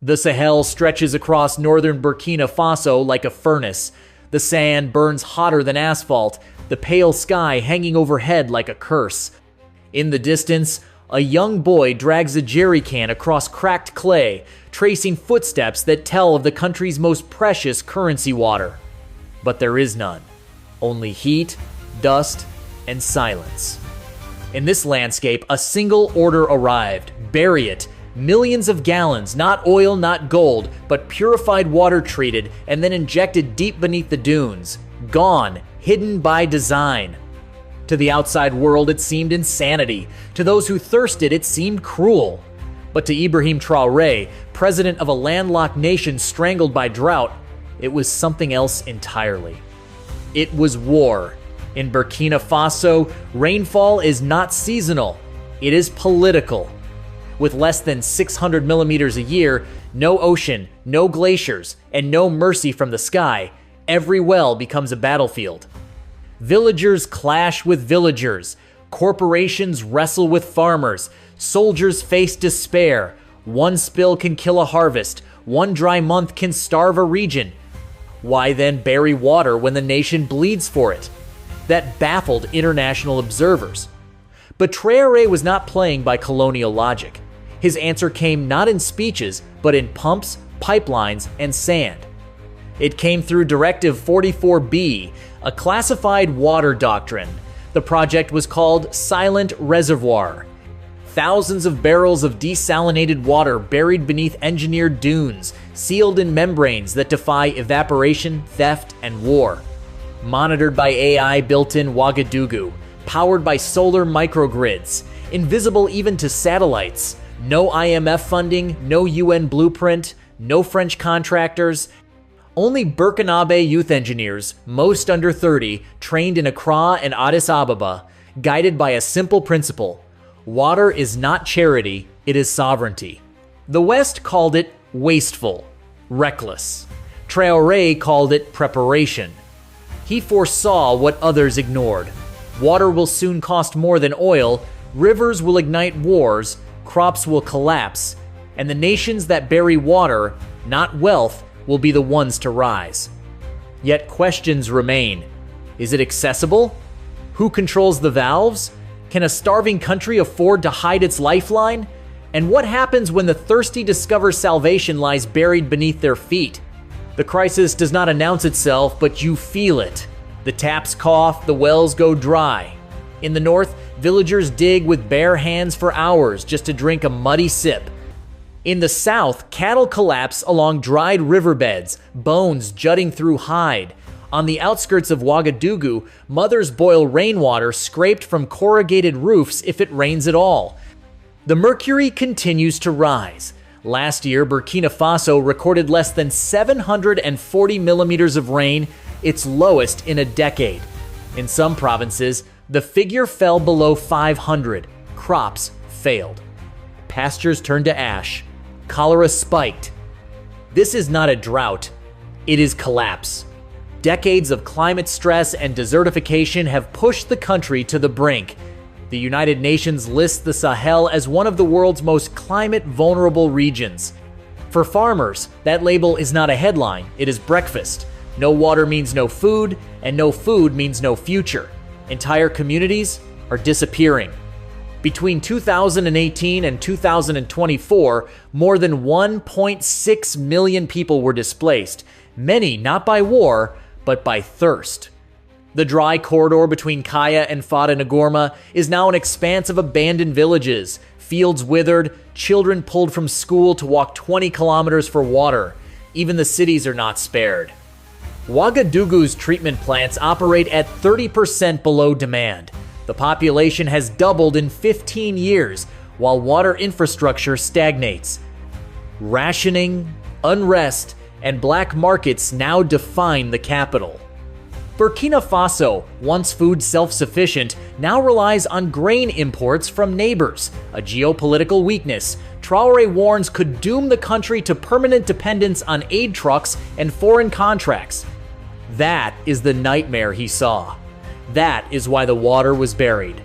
The Sahel stretches across northern Burkina Faso like a furnace. The sand burns hotter than asphalt, the pale sky hanging overhead like a curse. In the distance, a young boy drags a jerry can across cracked clay, tracing footsteps that tell of the country's most precious currency water. But there is none. Only heat, dust, and silence. In this landscape, a single order arrived. Bury it. Millions of gallons, not oil, not gold, but purified water treated and then injected deep beneath the dunes. Gone, hidden by design. To the outside world, it seemed insanity. To those who thirsted, it seemed cruel. But to Ibrahim Traoré, president of a landlocked nation strangled by drought, it was something else entirely. It was war. In Burkina Faso, rainfall is not seasonal. It is political. With less than 600 millimeters a year, no ocean, no glaciers, and no mercy from the sky, every well becomes a battlefield. Villagers clash with villagers. Corporations wrestle with farmers. Soldiers face despair. One spill can kill a harvest. One dry month can starve a region. Why then bury water when the nation bleeds for it? That baffled international observers. But Traoré was not playing by colonial logic. His answer came not in speeches, but in pumps, pipelines, and sand. It came through Directive 44B, a classified water doctrine. The project was called Silent Reservoir. Thousands of barrels of desalinated water buried beneath engineered dunes, sealed in membranes that defy evaporation, theft, and war. Monitored by AI built in Ouagadougou, powered by solar microgrids, invisible even to satellites. No IMF funding, no UN blueprint, no French contractors. Only Burkinabé youth engineers, most under 30, trained in Accra and Addis Ababa, guided by a simple principle: water is not charity, it is sovereignty. The West called it wasteful, reckless. Traoré called it preparation. He foresaw what others ignored. Water will soon cost more than oil, rivers will ignite wars, crops will collapse, and the nations that bury water, not wealth, will be the ones to rise. Yet questions remain. Is it accessible? Who controls the valves? Can a starving country afford to hide its lifeline? And what happens when the thirsty discover salvation lies buried beneath their feet? The crisis does not announce itself, but you feel it. The taps cough, the wells go dry. In the north, villagers dig with bare hands for hours just to drink a muddy sip. In the south, cattle collapse along dried riverbeds, bones jutting through hide. On the outskirts of Ouagadougou, mothers boil rainwater scraped from corrugated roofs if it rains at all. The mercury continues to rise. Last year, Burkina Faso recorded less than 740 millimeters of rain, its lowest in a decade. In some provinces, the figure fell below 500. Crops failed. Pastures turned to ash. Cholera spiked. This is not a drought. It is collapse. Decades of climate stress and desertification have pushed the country to the brink. The United Nations lists the Sahel as one of the world's most climate-vulnerable regions. For farmers, that label is not a headline, it is breakfast. No water means no food, and no food means no future. Entire communities are disappearing. Between 2018 and 2024, more than 1.6 million people were displaced, many not by war, but by thirst. The dry corridor between Kaya and Fata Ngorma is now an expanse of abandoned villages, fields withered, children pulled from school to walk 20 kilometers for water. Even the cities are not spared. Ouagadougou's treatment plants operate at 30% below demand. The population has doubled in 15 years, while water infrastructure stagnates. Rationing, unrest, and black markets now define the capital. Burkina Faso, once food self-sufficient, now relies on grain imports from neighbors, a geopolitical weakness Traoré warns could doom the country to permanent dependence on aid trucks and foreign contracts. That is the nightmare he saw. That is why the water was buried.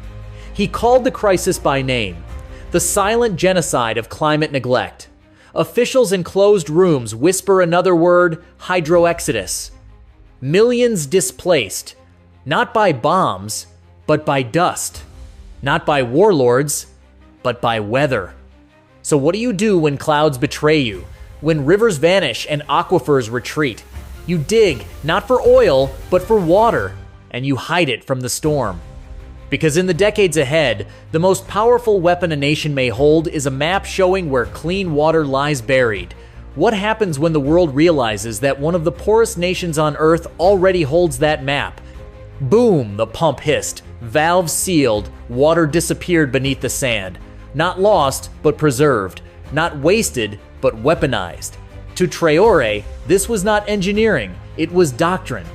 He called the crisis by name: the silent genocide of climate neglect. Officials in closed rooms whisper another word: hydroexodus. Millions displaced, not by bombs, but by dust. Not by warlords, but by weather. So what do you do when clouds betray you? When rivers vanish and aquifers retreat? You dig, not for oil, but for water, and you hide it from the storm. Because in the decades ahead, the most powerful weapon a nation may hold is a map showing where clean water lies buried. What happens when the world realizes that one of the poorest nations on Earth already holds that map? Boom, the pump hissed. Valves sealed, water disappeared beneath the sand. Not lost, but preserved. Not wasted, but weaponized. To Traoré, this was not engineering, it was doctrine.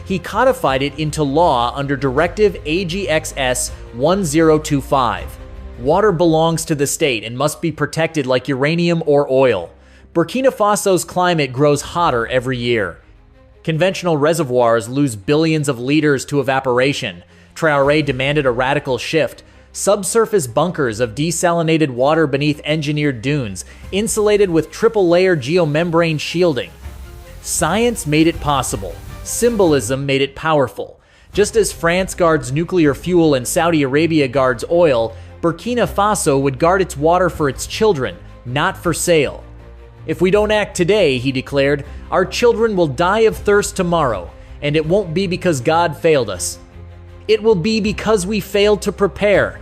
He codified it into law under Directive AGXS 1025. Water belongs to the state and must be protected like uranium or oil. Burkina Faso's climate grows hotter every year. Conventional reservoirs lose billions of liters to evaporation. Traoré demanded a radical shift. Subsurface bunkers of desalinated water beneath engineered dunes, insulated with triple-layer geomembrane shielding. Science made it possible. Symbolism made it powerful. Just as France guards nuclear fuel and Saudi Arabia guards oil, Burkina Faso would guard its water for its children, not for sale. If we don't act today, he declared, our children will die of thirst tomorrow, and it won't be because God failed us. It will be because we failed to prepare.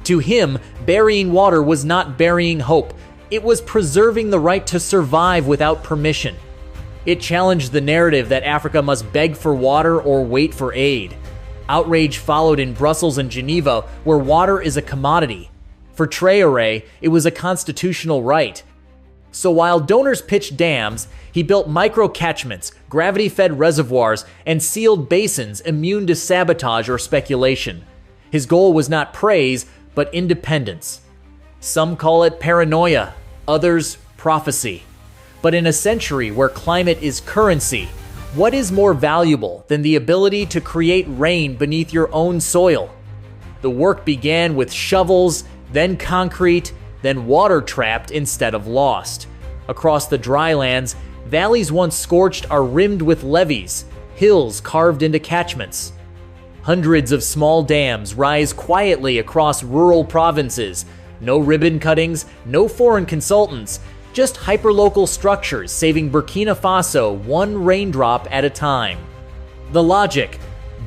To him, burying water was not burying hope. It was preserving the right to survive without permission. It challenged the narrative that Africa must beg for water or wait for aid. Outrage followed in Brussels and Geneva, where water is a commodity. For Traoré, it was a constitutional right. So while donors pitched dams, he built micro-catchments, gravity-fed reservoirs, and sealed basins immune to sabotage or speculation. His goal was not praise, but independence. Some call it paranoia, others prophecy. But in a century where climate is currency, what is more valuable than the ability to create rain beneath your own soil? The work began with shovels, then concrete, then water trapped instead of lost. Across the drylands, valleys once scorched are rimmed with levees, hills carved into catchments. Hundreds of small dams rise quietly across rural provinces. No ribbon cuttings, no foreign consultants, just hyperlocal structures saving Burkina Faso one raindrop at a time. The logic: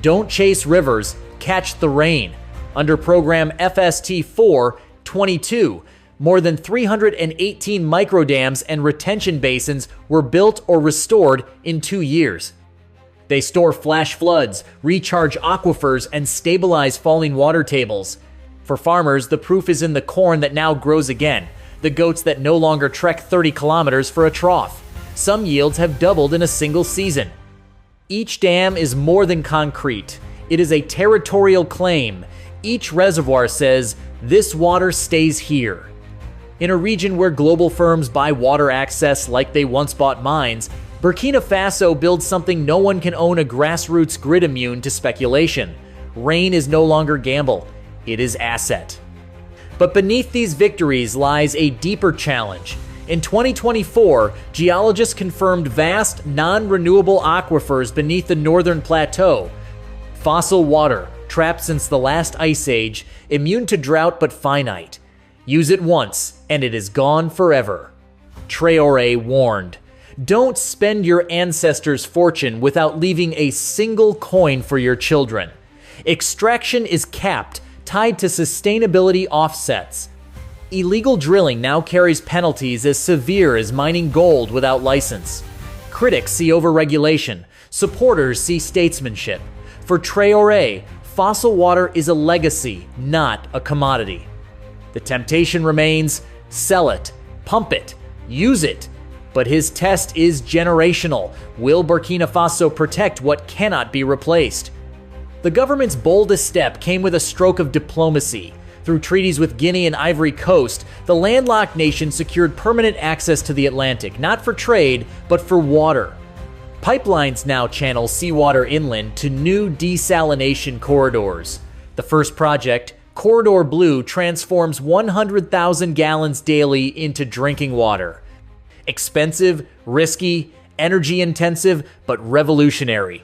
don't chase rivers, catch the rain. Under program FST 422, more than 318 microdams and retention basins were built or restored in 2 years. They store flash floods, recharge aquifers, and stabilize falling water tables. For farmers, the proof is in the corn that now grows again, the goats that no longer trek 30 kilometers for a trough. Some yields have doubled in a single season. Each dam is more than concrete. It is a territorial claim. Each reservoir says, this water stays here. In a region where global firms buy water access like they once bought mines, Burkina Faso builds something no one can own: a grassroots grid immune to speculation. Rain is no longer gamble, it is asset. But beneath these victories lies a deeper challenge. In 2024, geologists confirmed vast, non-renewable aquifers beneath the northern plateau. Fossil water, trapped since the last ice age, immune to drought but finite. Use it once, and it is gone forever. Traoré warned, don't spend your ancestors' fortune without leaving a single coin for your children. Extraction is capped, tied to sustainability offsets. Illegal drilling now carries penalties as severe as mining gold without license. Critics see overregulation, supporters see statesmanship. For Traoré, fossil water is a legacy, not a commodity. The temptation remains: sell it, pump it, use it. But his test is generational. Will Burkina Faso protect what cannot be replaced? The government's boldest step came with a stroke of diplomacy. Through treaties with Guinea and Ivory Coast, the landlocked nation secured permanent access to the Atlantic, not for trade, but for water. Pipelines now channel seawater inland to new desalination corridors. The first project, Corridor Blue, transforms 100,000 gallons daily into drinking water. Expensive, risky, energy-intensive, but revolutionary.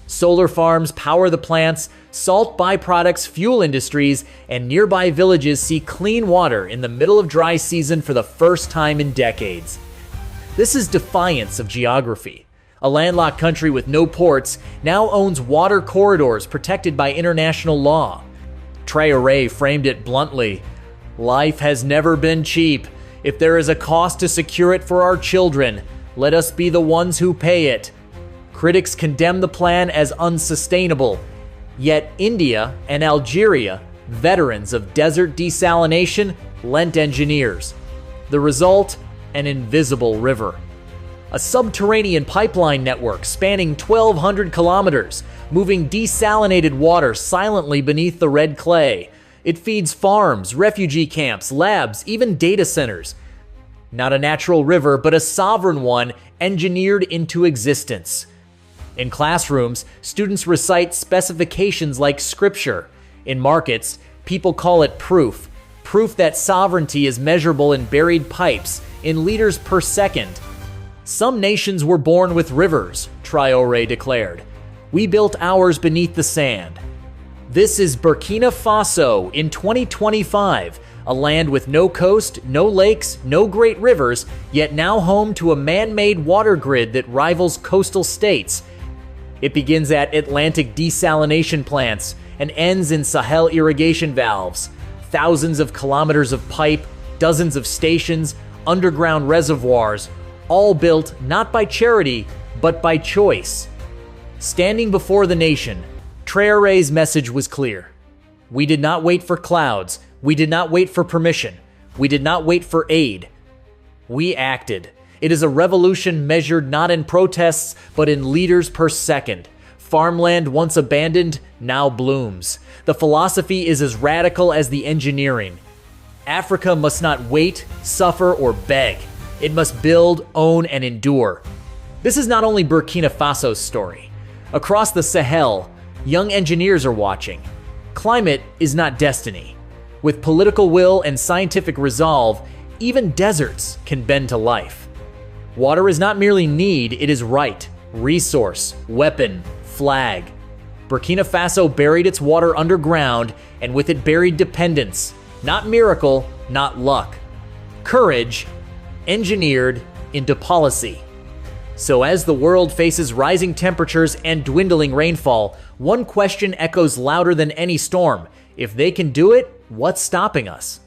Solar farms power the plants, salt byproducts fuel industries, and nearby villages see clean water in the middle of dry season for the first time in decades. This is defiance of geography. A landlocked country with no ports now owns water corridors protected by international law. Traoré framed it bluntly: "Life has never been cheap. If there is a cost to secure it for our children, let us be the ones who pay it." Critics condemn the plan as unsustainable. Yet India and Algeria, veterans of desert desalination, lent engineers. The result? An invisible river. A subterranean pipeline network spanning 1,200 kilometers, moving desalinated water silently beneath the red clay. It feeds farms, refugee camps, labs, even data centers. Not a natural river, but a sovereign one engineered into existence. In classrooms, students recite specifications like scripture. In markets, people call it proof. Proof that sovereignty is measurable in buried pipes, in liters per second. "Some nations were born with rivers," Traoré declared. "We built ours beneath the sand." This is Burkina Faso in 2025, a land with no coast, no lakes, no great rivers, yet now home to a man-made water grid that rivals coastal states. It begins at Atlantic desalination plants and ends in Sahel irrigation valves. Thousands of kilometers of pipe, dozens of stations, underground reservoirs, all built not by charity, but by choice. Standing before the nation, Traoré's message was clear. We did not wait for clouds. We did not wait for permission. We did not wait for aid. We acted. It is a revolution measured not in protests, but in liters per second. Farmland once abandoned now blooms. The philosophy is as radical as the engineering. Africa must not wait, suffer, or beg. It must build, own, and endure. This is not only Burkina Faso's story. Across the Sahel, young engineers are watching. Climate is not destiny. With political will and scientific resolve, even deserts can bend to life. Water is not merely need, it is right, resource, weapon, flag. Burkina Faso buried its water underground, and with it buried dependence. Not miracle, not luck. Courage, engineered into policy. So as the world faces rising temperatures and dwindling rainfall, one question echoes louder than any storm. If they can do it, what's stopping us?